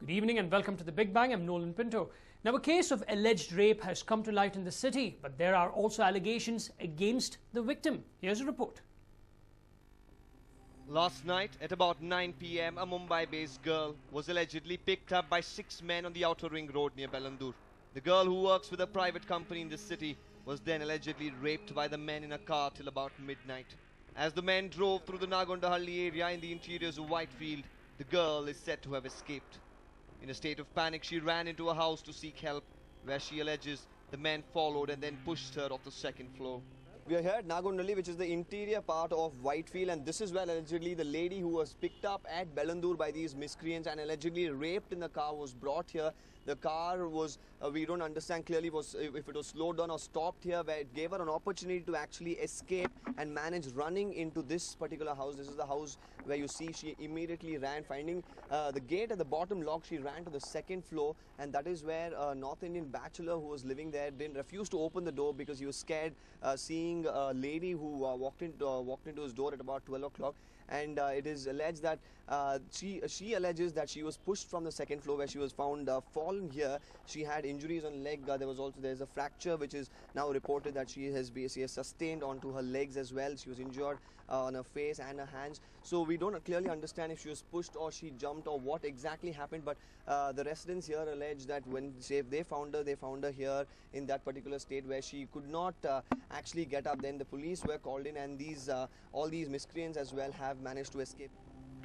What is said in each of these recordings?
Good evening and welcome to The Big Bang. I'm Nolan Pinto. Now, a case of alleged rape has come to light in the city, but there are also allegations against the victim. Here's a report. Last night at about 9 p.m, a Mumbai-based girl was allegedly picked up by 6 men on the outer ring road near Bellandur. The girl, who works with a private company in the city, was then allegedly raped by the men in a car till about midnight. As the men drove through the Nagondahalli area in the interiors of Whitefield, the girl is said to have escaped. In a state of panic, she ran into a house to seek help, where she alleges the men followed and then pushed her off the second floor. We are here at Nagondahalli, which is the interior part of Whitefield, and this is where allegedly the lady who was picked up at Bellandur by these miscreants and allegedly raped in the car was brought here. The car was, we don't understand clearly if it was slowed down or stopped here, where it gave her an opportunity to actually escape and manage running into this particular house. This is the house where you see she immediately ran, finding the gate at the bottom locked. She ran to the second floor, and that is where a North Indian bachelor who was living there refused to open the door because he was scared seeing a lady who walked into his door at about 12 o'clock. And it is alleged that she alleges that she was pushed from the second floor, where she was found fallen here. She had injuries on leg. There's a fracture which is now reported that she has sustained onto her legs as well. She was injured on her face and her hands. So we don't clearly understand if she was pushed or she jumped or what exactly happened. But the residents here allege that when they found her here in that particular state where she could not actually get up. Then the police were called in, and all these miscreants as well have managed to escape.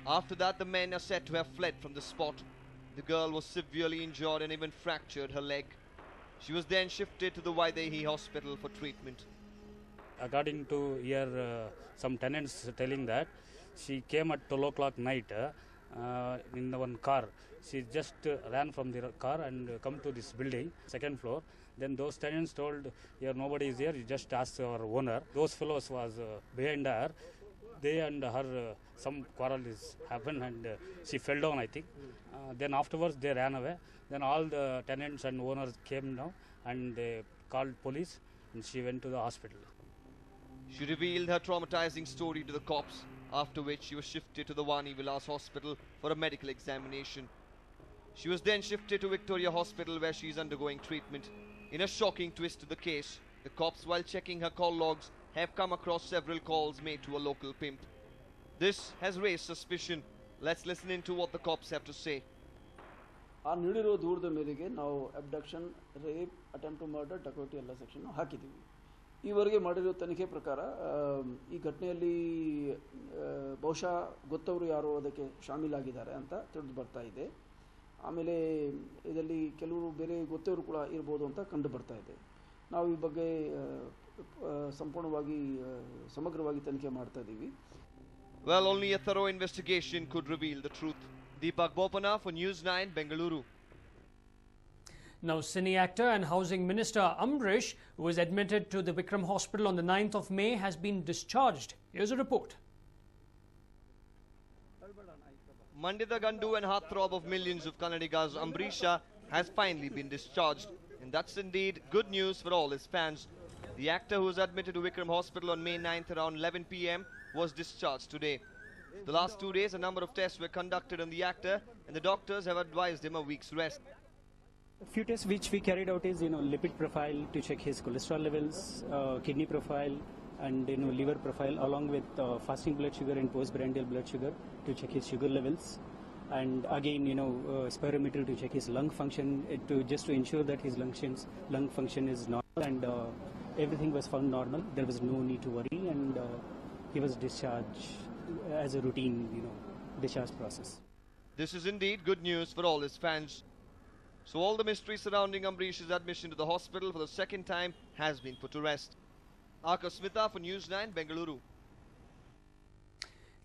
After that, the men are said to have fled from the spot. The girl was severely injured and even fractured her leg. She was then shifted to the Vaidehi hospital for treatment. According to here, some tenants telling that she came at 12 o'clock night in one car. She just ran from the car and come to this building, second floor. Then those tenants told, here nobody is here, you just ask our owner. Those fellows was behind her. They and her, some quarrel is happened, and she fell down, I think. Then afterwards they ran away. Then all the tenants and owners came now and they called police, and she went to the hospital. She revealed her traumatizing story to the cops, after which she was shifted to the Vani Vilas hospital for a medical examination. She was then shifted to Victoria Hospital, where she is undergoing treatment. In a shocking twist to the case, the cops, while checking her call logs, have come across several calls made to a local pimp. This has raised suspicion. Let's listen into what the cops have to say. ಆ ನೀಡಿರೋ ದೂರದ ಮೇರೆಗೆ ನಾವು abduction, rape, attempt to murder, dacoity ಎಲ್ಲ section ಹಾಕಿದ್ದೀವಿ. ಈವರೆಗೆ ಮಾಡಿರೋ ತನಿಖೆ ಪ್ರಕಾರ ಈ ಘಟನೆಯಲ್ಲಿ ಬಹುಶಃ ಗೊತ್ತವರು ಯಾರೋ ಅದಕ್ಕೆ ಶಾಮೀಲಾಗಿದ್ದಾರೆ ಅಂತ ತಿಳಿದು ಬರ್ತಾ ಇದೆ. ಆಮೇಲೆ ಇದರಲ್ಲಿ ಕೆಲವರು ಬೇರೆ ಗೊತ್ತವರು ಕೂಡ ಇರ್ಬೋದು ಅಂತ ಕಂಡು ಬರ್ತಾ ಇದೆ. ನಾವು ಈ ಬಗ್ಗೆ ಸಂಪೂರ್ಣವಾಗಿ ಸಮಗ್ರವಾಗಿ ತನಿಖೆ ಮಾಡ್ತಾ ಇದ್ದೀವಿ. Well, only a thorough investigation could reveal the truth. Deepak Bopana for News9, Bengaluru. Now, cine actor and housing minister Ambrish, who was admitted to the Vikram Hospital on the 9th of May, has been discharged. Here's a report. Mandita Gandu and heartthrob of millions of Kannadigas, Ambrisha, has finally been discharged. And that's indeed good news for all his fans. The actor, who was admitted to Vikram Hospital on May 9th around 11 p.m, was discharged today. The last 2 days, a number of tests were conducted on the actor, and the doctors have advised him a week's rest. A few tests which we carried out is, lipid profile to check his cholesterol levels, kidney profile, and liver profile, along with fasting blood sugar and postprandial blood sugar to check his sugar levels, and again, spirometry to check his lung function, just to ensure that his lung function is normal, and everything was found normal. There was no need to worry, and he was discharged as a routine, discharge process. This is indeed good news for all his fans. So all the mystery surrounding Ambrish's admission to the hospital for the second time has been put to rest. Akash Smita for News9, Bengaluru.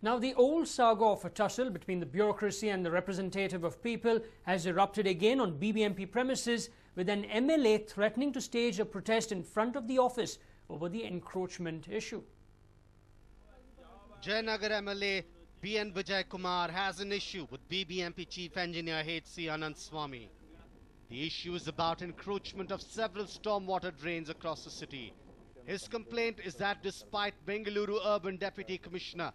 Now, the old saga of a tussle between the bureaucracy and the representative of people has erupted again on BBMP premises, with an MLA threatening to stage a protest in front of the office over the encroachment issue. Jayanagar MLA B.N. Vijay Kumar has an issue with BBMP Chief Engineer H.C. Anand Swamy. The issue is about encroachment of several stormwater drains across the city. His complaint is that despite Bengaluru Urban Deputy Commissioner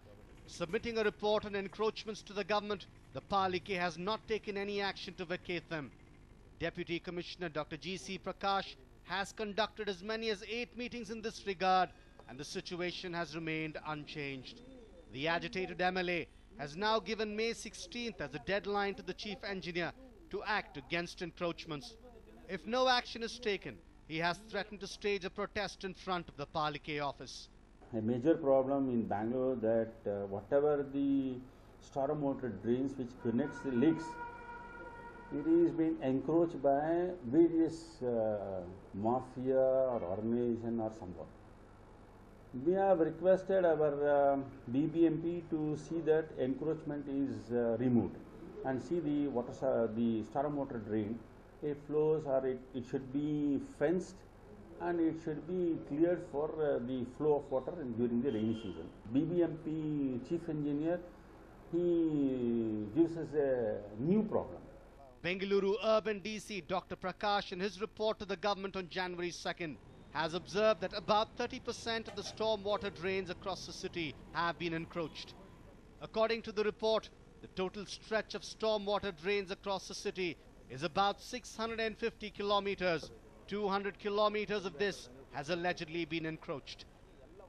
submitting a report on encroachments to the government, the Palike has not taken any action to vacate them. Deputy Commissioner Dr. G.C. Prakash has conducted as many as 8 meetings in this regard, and the situation has remained unchanged. The agitated MLA has now given May 16th as a deadline to the chief engineer to act against encroachments. If no action is taken, he has threatened to stage a protest in front of the Palike office. A major problem in Bangalore that whatever the storm water drains which connects the lakes, it is being encroached by various mafia or organization or someone. We have requested our BBMP to see that encroachment is removed and see the storm water drain. It flows or it should be fenced and it should be cleared for the flow of water during the rainy season. BBMP chief engineer, he gives us a new problem. Bengaluru Urban DC Dr. Prakash, in his report to the government on January 2nd, has observed that about 30% of the stormwater drains across the city have been encroached. According to the report, the total stretch of stormwater drains across the city is about 650 kilometers. 200 kilometers of this has allegedly been encroached.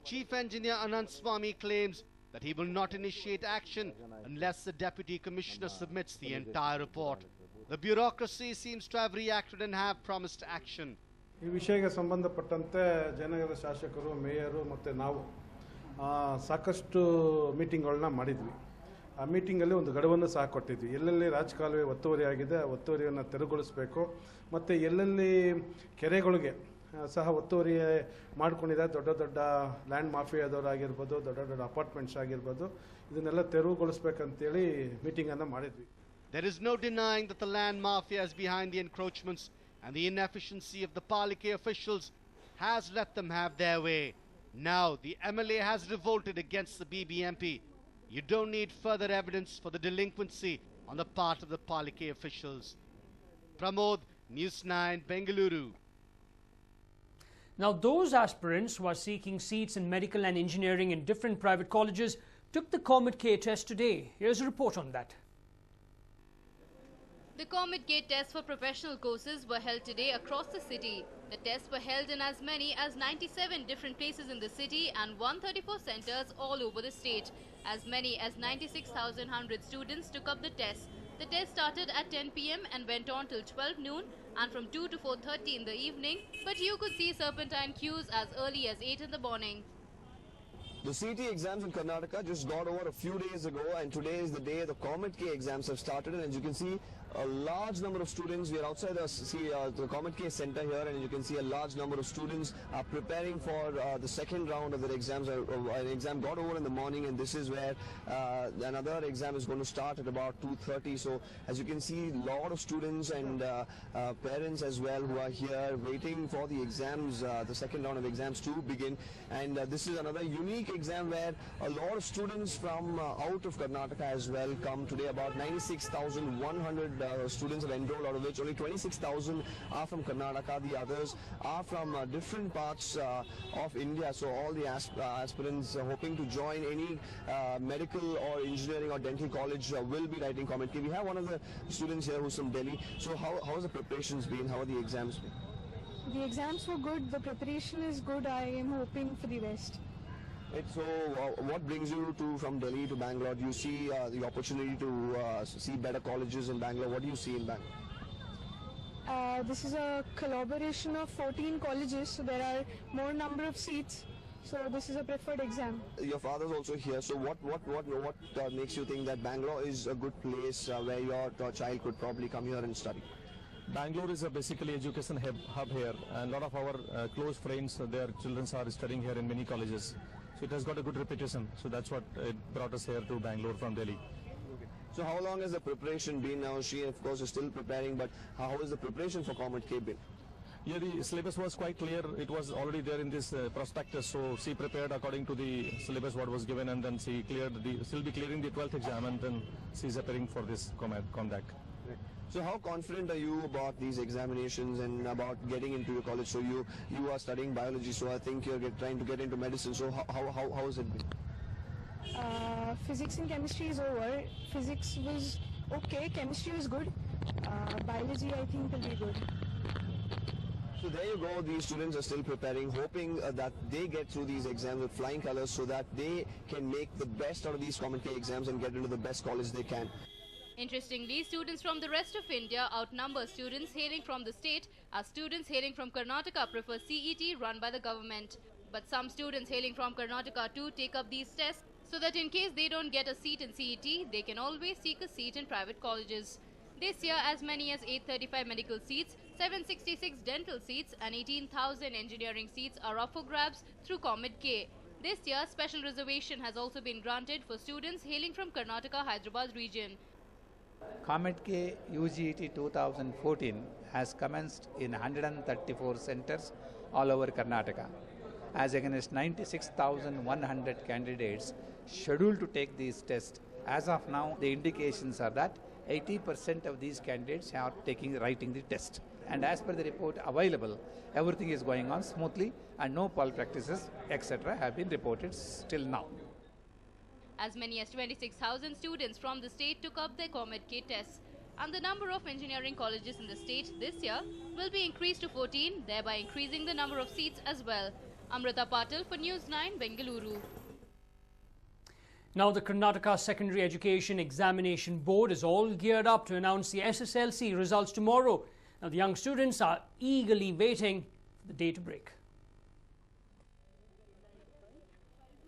Chief Engineer Anand Swamy claims that he will not initiate action unless the Deputy Commissioner submits the entire report. The bureaucracy seems to have reacted and have promised action. ಈ ವಿಷಯಕ್ಕೆ ಸಂಬಂಧಪಟ್ಟಂತೆ ಜಯನಗರ ಶಾಸಕರು mayor ಮತ್ತು ನಾವು ಸಾಕಷ್ಟು ಮೀಟಿಂಗ್ಗಳನ್ನ ಮಾಡಿದ್ವಿ. ಆ ಮೀಟಿಂಗಲ್ಲಿ ಒಂದು ಗಡುವನ್ನು ಸಹ ಕೊಟ್ಟಿದ್ವಿ. ಎಲ್ಲೆಲ್ಲಿ ರಾಜಕಾಲುವೆ ಒತ್ತುವರಿ ಆಗಿದೆ ಆ ಒತ್ತುವರಿಯನ್ನು ತೆರವುಗೊಳಿಸಬೇಕು ಮತ್ತು ಎಲ್ಲೆಲ್ಲಿ ಕೆರೆಗಳಿಗೆ ಸಹ ಒತ್ತುವರಿ ಮಾಡ್ಕೊಂಡಿದ್ದಾರೆ ದೊಡ್ಡ ದೊಡ್ಡ ಲ್ಯಾಂಡ್ ಮಾಫಿಯಾದವರಾಗಿರ್ಬೋದು, ದೊಡ್ಡ ದೊಡ್ಡ ಅಪಾರ್ಟ್ಮೆಂಟ್ಸ್ ಆಗಿರ್ಬೋದು, ಇದನ್ನೆಲ್ಲ ತೆರವುಗೊಳಿಸಬೇಕಂತೇಳಿ ಮೀಟಿಂಗನ್ನು ಮಾಡಿದ್ವಿ. There is no denying that the land mafia is behind the encroachments, and the inefficiency of the Palike officials has let them have their way. Now the MLA has revolted against the BBMP. You don't need further evidence for the delinquency on the part of the Palike officials. Pramod, News9, Bengaluru. Now, those aspirants who are seeking seats in medical and engineering in different private colleges took the Comet K test today. Here's a report on that. The Comet Gate tests for professional courses were held today across the city. The tests were held in as many as 97 different places in the city and 134 centres all over the state. As many as 96,100 students took up the test. The test started at 10 p.m. and went on till 12 noon and from 2 to 4:30 in the evening. But you could see serpentine queues as early as 8 in the morning. The CT exams in Karnataka just got over a few days ago, and today is the day the Comet K exams have started. And as you can see, a large number of students, we are outside the Comet K center here, and you can see a large number of students are preparing for the second round of their exams. An exam got over in the morning, and this is where another exam is going to start at about 2:30. So as you can see, a lot of students and parents as well who are here waiting for the exams, the second round of exams to begin. And this is another unique exam where a lot of students from out of Karnataka as well come today. About 96,100 students have enrolled, out of which only 26,000 are from Karnataka. The others are from different parts of India. So all the aspirants hoping to join any medical or engineering or dental college will be writing Comet K. We have one of the students here who's from Delhi. So how has the preparations been? How are the exams been? The exams were good. The preparation is good. I am hoping for the best. Right, so what brings you from Delhi to Bangalore? Do you see the opportunity to see better colleges in Bangalore? What do you see in Bangalore? This is a collaboration of 14 colleges, so there are more number of seats. So this is a preferred exam. Your father's also here. So what makes you think that Bangalore is a good place where your child could probably come here and study? Bangalore is a basically education hub here, and a lot of our close friends, their children are studying here in many colleges. So it has got a good reputation. So that's what it brought us here to Bangalore from Delhi. Okay. So how long has the preparation been now? She, of course, is still preparing, but how is the preparation for Comet K been? Yeah, the syllabus was quite clear. It was already there in this prospectus. So she prepared according to the syllabus what was given, and then she she'll be clearing the 12th exam, and then she's appearing for this COMDAC. So how confident are you about these examinations and about getting into your college? So you are studying biology, so I think you're trying to get into medicine. So how has it been? Physics and chemistry is over. Physics was okay. Chemistry is good. Biology, I think, will be good. So there you go, these students are still preparing, hoping that they get through these exams with flying colors so that they can make the best out of these Common K exams and get into the best college they can. Interestingly, students from the rest of India outnumber students hailing from the state, as students hailing from Karnataka prefer CET run by the government. But some students hailing from Karnataka too take up these tests so that in case they don't get a seat in CET, they can always seek a seat in private colleges. This year, as many as 835 medical seats, 766 dental seats and 18,000 engineering seats are up for grabs through Comet K. This year, special reservation has also been granted for students hailing from Karnataka Hyderabad region. Comet K UGET 2014 has commenced in 134 centers all over Karnataka, as against 96,100 candidates scheduled to take these tests. As of now, the indications are that 80% of these candidates are writing the test. And as per the report available, everything is going on smoothly and no malpractices, etc. have been reported till now. As many as 26,000 students from the state took up their Comet K tests, and the number of engineering colleges in the state this year will be increased to 14, thereby increasing the number of seats as well. Amrita Patil for News9, Bengaluru. Now, the Karnataka Secondary Education Examination Board is all geared up to announce the SSLC results tomorrow. Now, the young students are eagerly waiting for the day to break.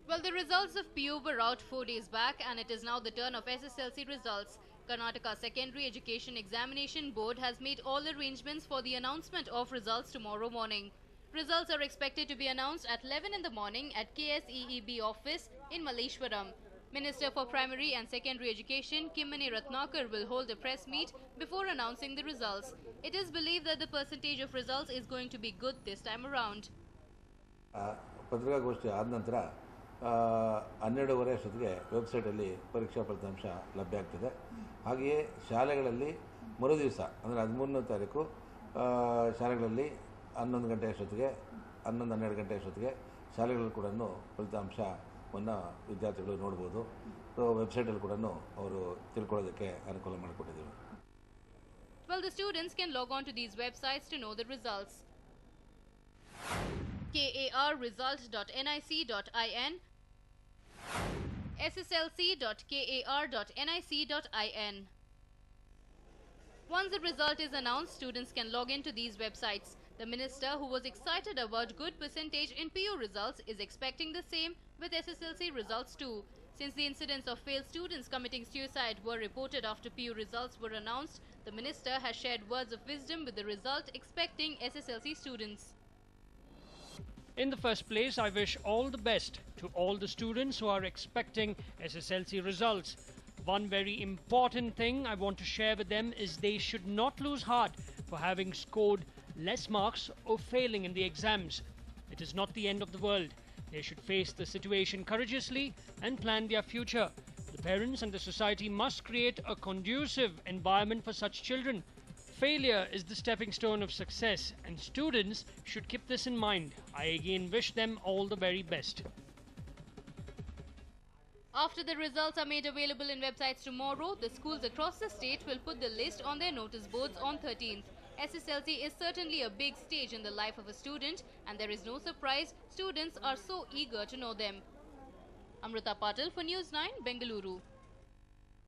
Well, the results of PU were out 4 days back, and it is now the turn of SSLC results. Karnataka Secondary Education Examination Board has made all arrangements for the announcement of results tomorrow morning. Results are expected to be announced at 11 in the morning at KSEEB office in Malleshwaram. Minister for Primary and Secondary Education Kimmani Ratnakar will hold a press meet before announcing the results. It is believed that the percentage of results is going to be good this time around. ಪತ್ರಿಕಾಗೋಷ್ಠಿ ಆದ ನಂತರ 12:30 ಅಷ್ಟೊತ್ತಿಗೆ ವೆಬ್ಸೈಟಲ್ಲಿ ಪರೀಕ್ಷಾ ಫಲಿತಾಂಶ ಲಭ್ಯ ಆಗ್ತದೆ. ಹಾಗೆಯೇ ಶಾಲೆಗಳಲ್ಲಿ ಮರುದಿವಸ ಅಂದರೆ 13ನೇ ತಾರೀಕು ಶಾಲೆಗಳಲ್ಲಿ 11 ಗಂಟೆ ಅಷ್ಟೊತ್ತಿಗೆ 11-12 ಗಂಟೆ ಅಷ್ಟೊತ್ತಿಗೆ ಶಾಲೆಗಳಲ್ಲಿ ಕೂಡ ಫಲಿತಾಂಶವನ್ನು ವಿದ್ಯಾರ್ಥಿಗಳು ನೋಡ್ಬೋದು. ಸೊ ವೆಬ್ಸೈಟಲ್ಲಿ ಕೂಡ ಅವರು ತಿಳ್ಕೊಳ್ಳೋದಕ್ಕೆ ಅನುಕೂಲ ಮಾಡಿಕೊಟ್ಟಿದ್ದೀವಿ. Well, the students can log on to these websites to know the results. karresult.nic.in, sslc.kar.nic.in. Once the result is announced, students can log into these websites. The minister, who was excited about good percentage in PU results, is expecting the same with SSLC results too. Since the incidents of failed students committing suicide were reported after PU results were announced, the minister has shared words of wisdom with the result expecting SSLC students. In the first place, I wish all the best to all the students who are expecting SSLC results. One very important thing I want to share with them is they should not lose heart for having scored less marks or failing in the exams. It is not the end of the world. They should face the situation courageously and plan their future. The parents and the society must create a conducive environment for such children. Failure is the stepping stone of success, and students should keep this in mind. I again wish them all the very best. After the results are made available in websites tomorrow, the schools across the state will put the list on their notice boards on 13th. SSLC is certainly a big stage in the life of a student, and there is no surprise students are so eager to know them. Amrita Patil for News9, Bengaluru.